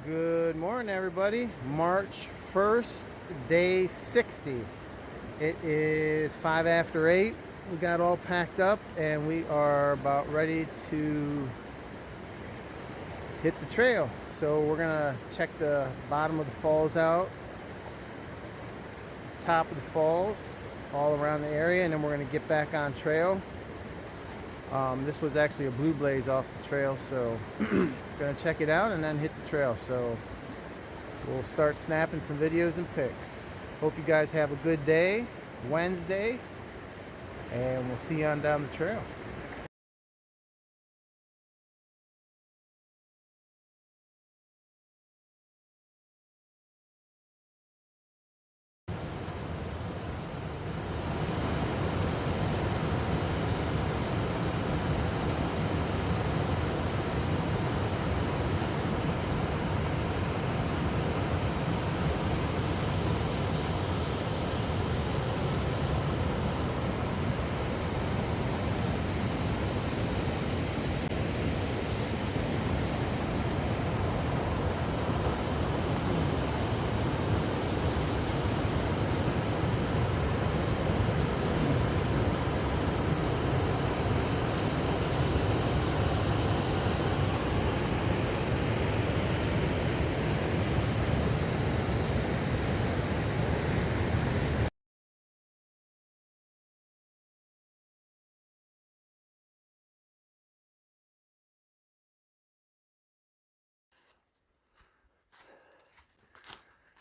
Good morning, everybody. March 1st, day 60. It is 5 after 8. We got all packed up and we are about ready to hit the trail. So we're gonna check the bottom of the falls out, top of the falls, all around the area, and then we're gonna get back on trail. This was actually a blue blaze off the trail, so gonna check it out and then hit the trail. So we'll start snapping some videos and pics. Hope you guys have a good day, Wednesday, and we'll see you on down the trail.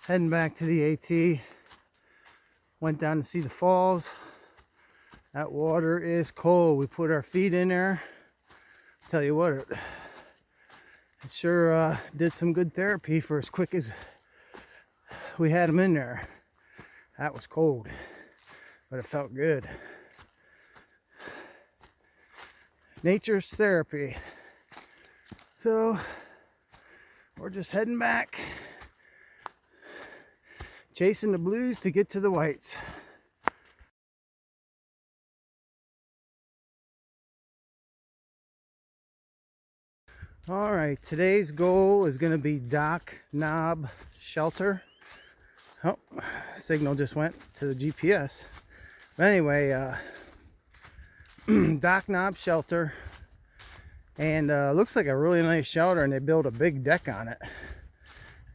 Heading back to the AT. Went down to see the falls. That water is cold. We put our feet in there. Tell you what, it sure did some good therapy for as quick as we had them in there. That was cold, but it felt good. Nature's therapy. So we're just heading back, chasing the blues to get to the whites. All right, today's goal is going to be Dock Knob Shelter. Oh, signal just went to the GPS. But anyway, Dock Knob Shelter, and looks like a really nice shelter, and they built a big deck on it.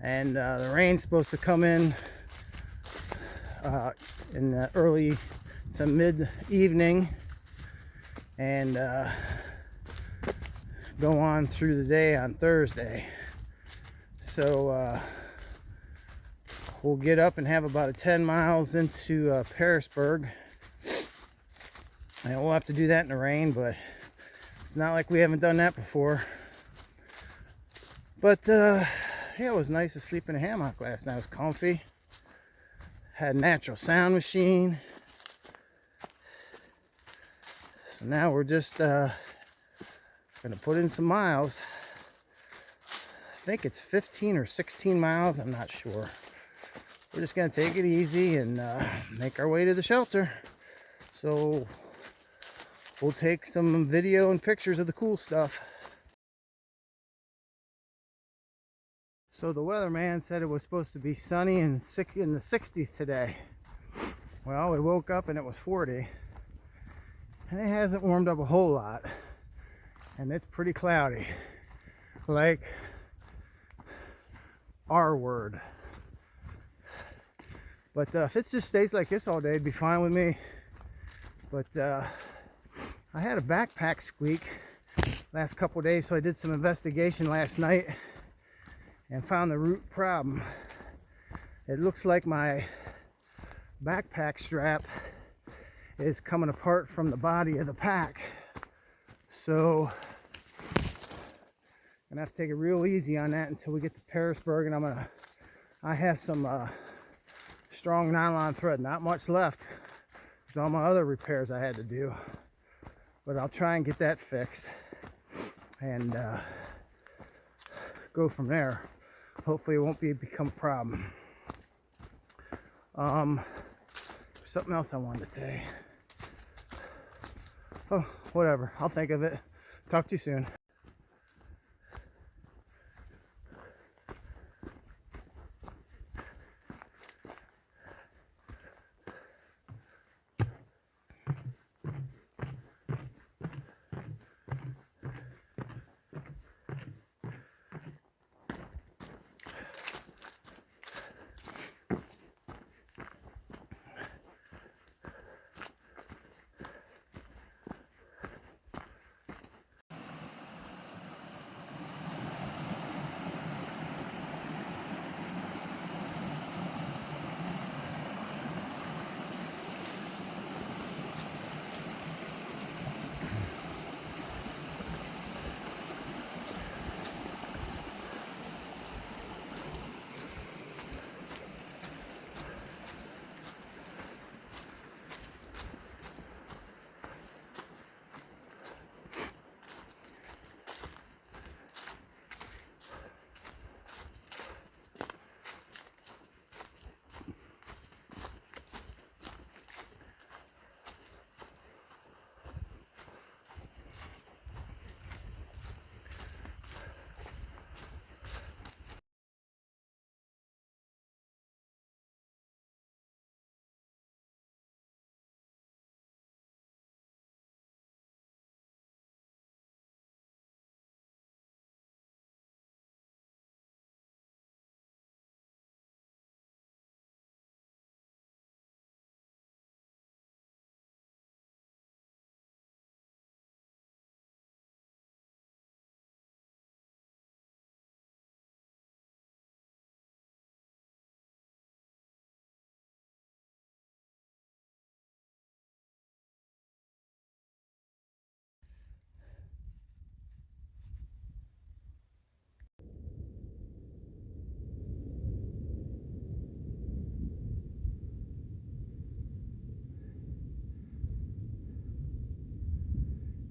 And the rain's supposed to come in the early to mid evening and go on through the day on Thursday. So we'll get up and have about 10 miles into Pearisburg, and we'll have to do that in the rain, but it's not like we haven't done that before. But yeah, it was nice to sleep in a hammock last night. It was comfy. Had a natural sound machine. So now we're just gonna put in some miles. I think it's 15 or 16 miles, I'm not sure. We're just gonna take it easy and make our way to the shelter. So we'll take some video and pictures of the cool stuff. So the weatherman said it was supposed to be sunny and in the 60s today. Well, we woke up and it was 40. And it hasn't warmed up a whole lot. And it's pretty cloudy. Like our word. But if it just stays like this all day, it'd be fine with me. But I had a backpack squeak last couple days, so I did some investigation last night and found the root problem. It looks like my backpack strap is coming apart from the body of the pack. So I'm gonna have to take it real easy on that until we get to Pearisburg, and I have some strong nylon thread, not much left. There's all my other repairs I had to do, but I'll try and get that fixed and go from there. Hopefully it won't become a problem. Something else I wanted to say. Oh, whatever. I'll think of it. Talk to you soon.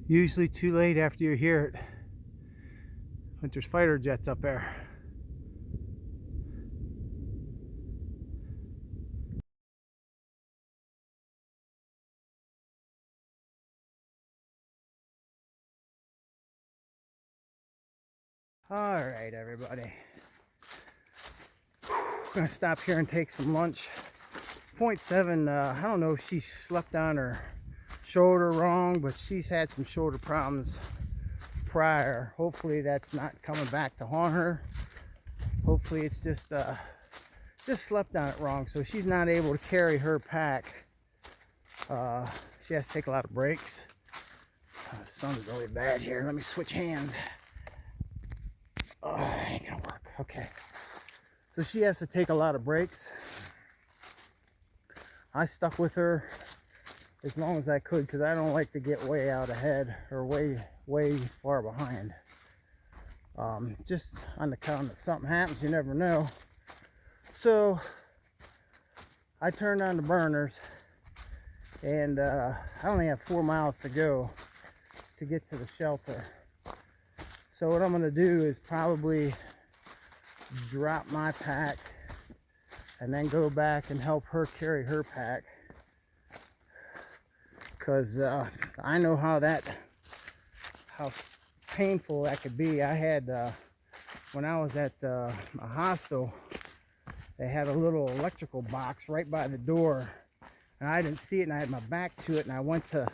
Usually too late after you hear it, but there's fighter jets up there. All right, everybody. I'm gonna stop here and take some lunch. Point 7, I don't know if she slept on her shoulder wrong, but she's had some shoulder problems prior. Hopefully that's not coming back to haunt her. Hopefully it's just slept on it wrong, so she's not able to carry her pack. She has to take a lot of breaks. The sun's really bad here. Let me switch hands. Oh, it ain't gonna work. Okay. So she has to take a lot of breaks. I stuck with her as long as I could because I don't like to get way out ahead or way far behind. Just on the count if something happens, you never know. So I turned on the burners, and I only have 4 miles to go to get to the shelter. So what I'm going to do is probably drop my pack and then go back and help her carry her pack, because I know how painful that could be. I had when I was at a hostel, they had a little electrical box right by the door, and I didn't see it, and I had my back to it, and I went to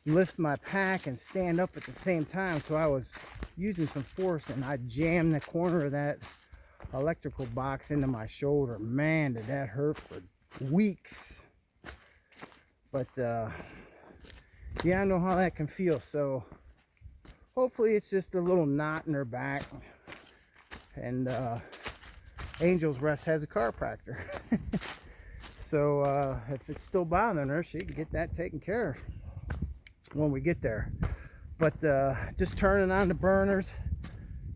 lift my pack and stand up at the same time, so I was using some force, and I jammed the corner of that electrical box into my shoulder. Man, did that hurt for weeks. But yeah, I know how that can feel. So hopefully it's just a little knot in her back, and Angel's Rest has a chiropractor. So if it's still bothering her, she can get that taken care of when we get there. But just turning on the burners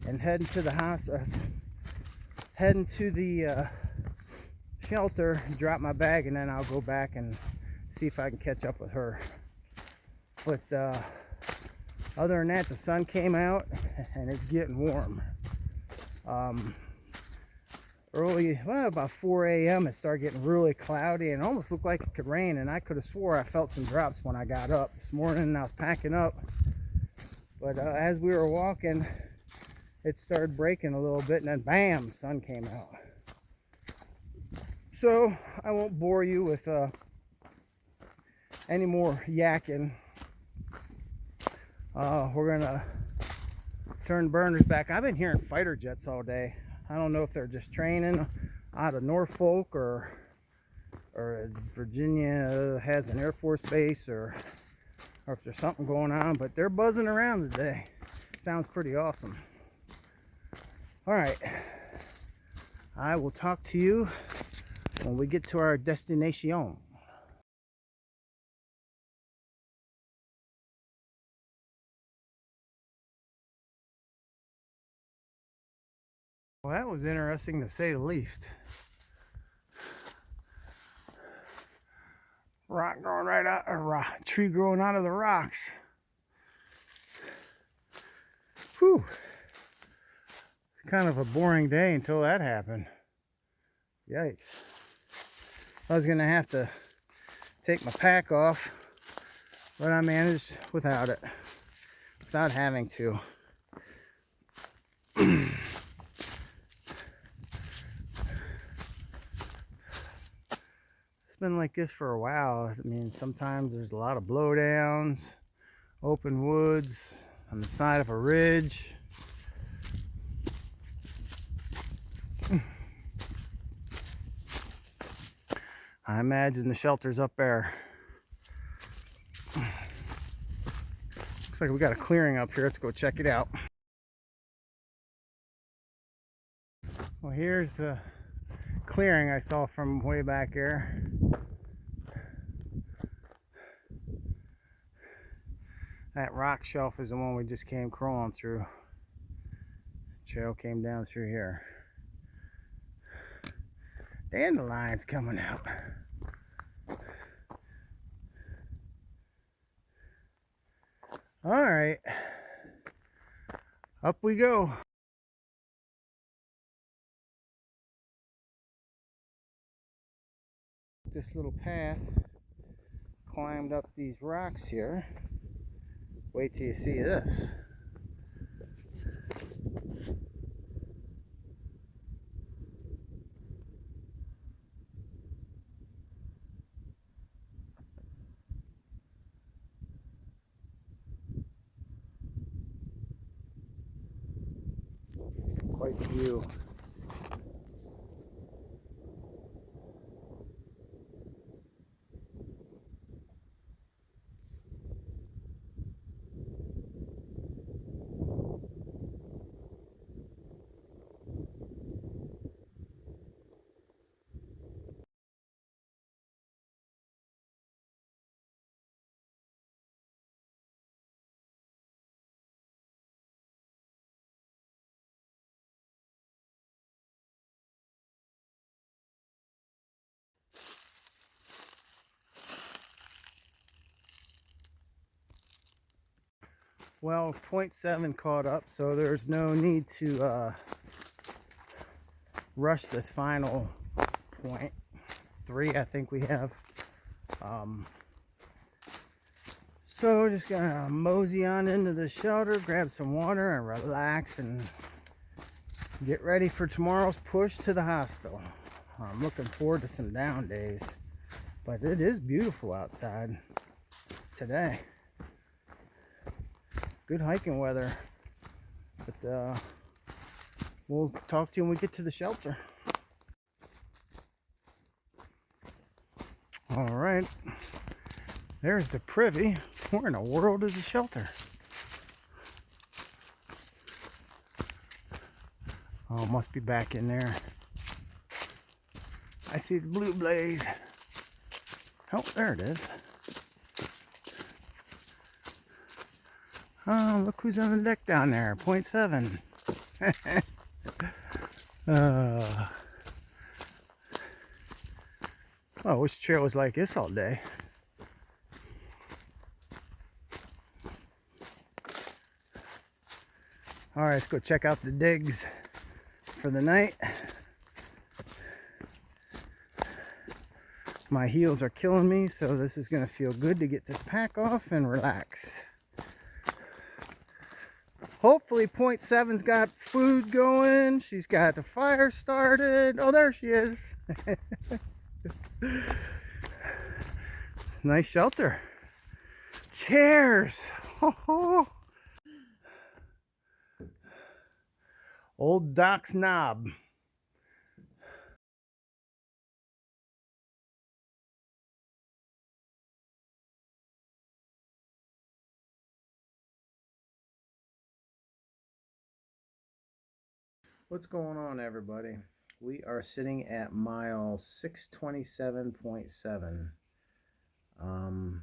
and heading to the house, heading to the shelter, drop my bag, and then I'll go back and see if I can catch up with her. But other than that, the sun came out and it's getting warm. Early, well, about 4 a.m. it started getting really cloudy and almost looked like it could rain, and I could have swore I felt some drops when I got up this morning and I was packing up. But as we were walking, it started breaking a little bit, and then bam, sun came out. So I won't bore you with any more yakking. We're gonna turn burners back. I've been hearing fighter jets all day. I don't know if they're just training out of Norfolk or Virginia has an Air Force base, or if there's something going on, but they're buzzing around today. Sounds pretty awesome. All right, I will talk to you when we get to our destination. Well, that was interesting to say the least. Rock growing right out, or tree growing out of the rocks. Whew. It's kind of a boring day until that happened. Yikes. I was gonna have to take my pack off, but I managed without it, without having to. It's been like this for a while. I mean, sometimes there's a lot of blowdowns, open woods on the side of a ridge. I imagine the shelter's up there. Looks like we got a clearing up here. Let's go check it out. Well, here's the clearing I saw from way back there. That rock shelf is the one we just came crawling through. Trail came down through here. Dandelions coming out. All right. right, up we go. This little path climbed up these rocks here. Wait till you see this. Quite the view. Well, 0.7 caught up, so there's no need to rush this final 0.3 I think we have. So just gonna mosey on into the shelter, grab some water and relax and get ready for tomorrow's push to the hostel. I'm looking forward to some down days, but it is beautiful outside today. Good hiking weather, but we'll talk to you when we get to the shelter. All right, there's the privy. Where in the world is the shelter? Oh, it must be back in there. I see the blue blaze. Oh, there it is. Oh, look who's on the deck down there. 0.7. Oh, I wish the trail was like this all day. All right, let's go check out the digs for the night. My heels are killing me, so this is gonna feel good to get this pack off and relax. Hopefully 0.7's got food going. She's got the fire started. Oh, there she is. Nice shelter. Chairs. Old Doc's knob. What's going on, everybody? We are sitting at mile 627.7.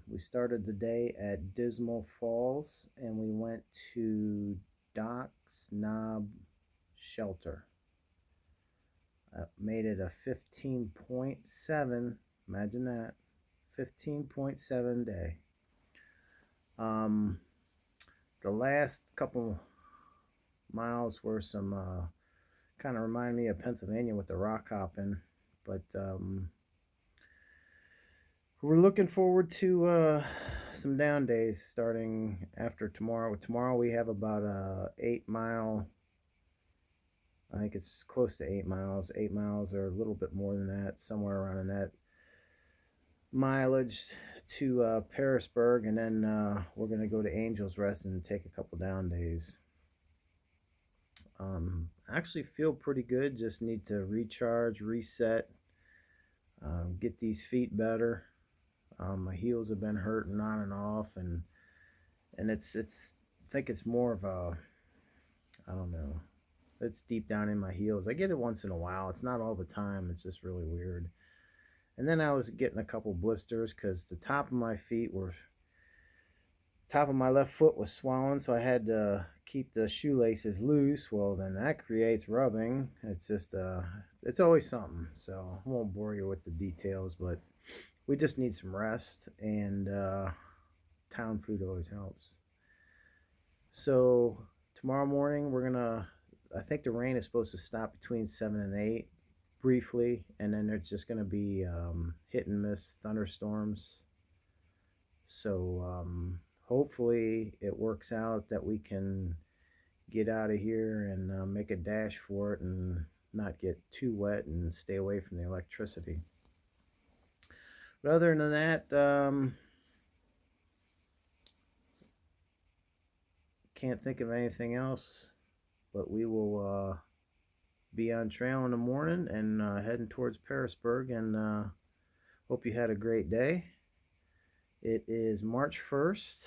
We started the day at Dismal Falls and we went to Doc's Knob Shelter. Made it a 15.7. Imagine that. 15.7 day. The last couple miles were some kind of remind me of Pennsylvania with the rock hopping, but we're looking forward to some down days starting after tomorrow. Tomorrow we have about a 8 mile, I think it's close to 8 miles. 8 miles or a little bit more than that, somewhere around in that mileage to Parisburg, and then we're going to go to Angel's Rest and take a couple down days. Actually feel pretty good, just need to recharge, reset, get these feet better. My heels have been hurting on and off, and it's I think it's more of a, I don't know, it's deep down in my heels. I get it once in a while, it's not all the time, it's just really weird. And then I was getting a couple blisters because the top of my left foot was swollen, so I had to keep the shoelaces loose. Well, then that creates rubbing. It's just it's always something. So I won't bore you with the details, but we just need some rest, and town food always helps. So tomorrow morning we're gonna. I think the rain is supposed to stop between 7 and 8, briefly, and then it's just gonna be hit and miss thunderstorms. So hopefully it works out that we can get out of here and make a dash for it and not get too wet and stay away from the electricity. But other than that, can't think of anything else. But we will be on trail in the morning and heading towards Parisburg. And hope you had a great day. It is March 1st,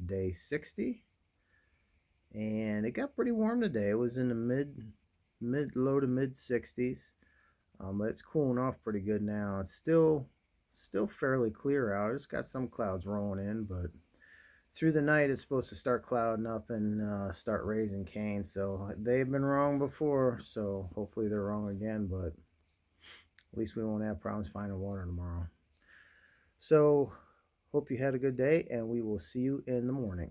day 60, and it got pretty warm today. It was in the low to mid 60s, but it's cooling off pretty good now. It's still fairly clear out. It's got some clouds rolling in, but through the night it's supposed to start clouding up and start raising cane. So they've been wrong before, so hopefully they're wrong again, but at least we won't have problems finding water tomorrow. So hope you had a good day, and we will see you in the morning.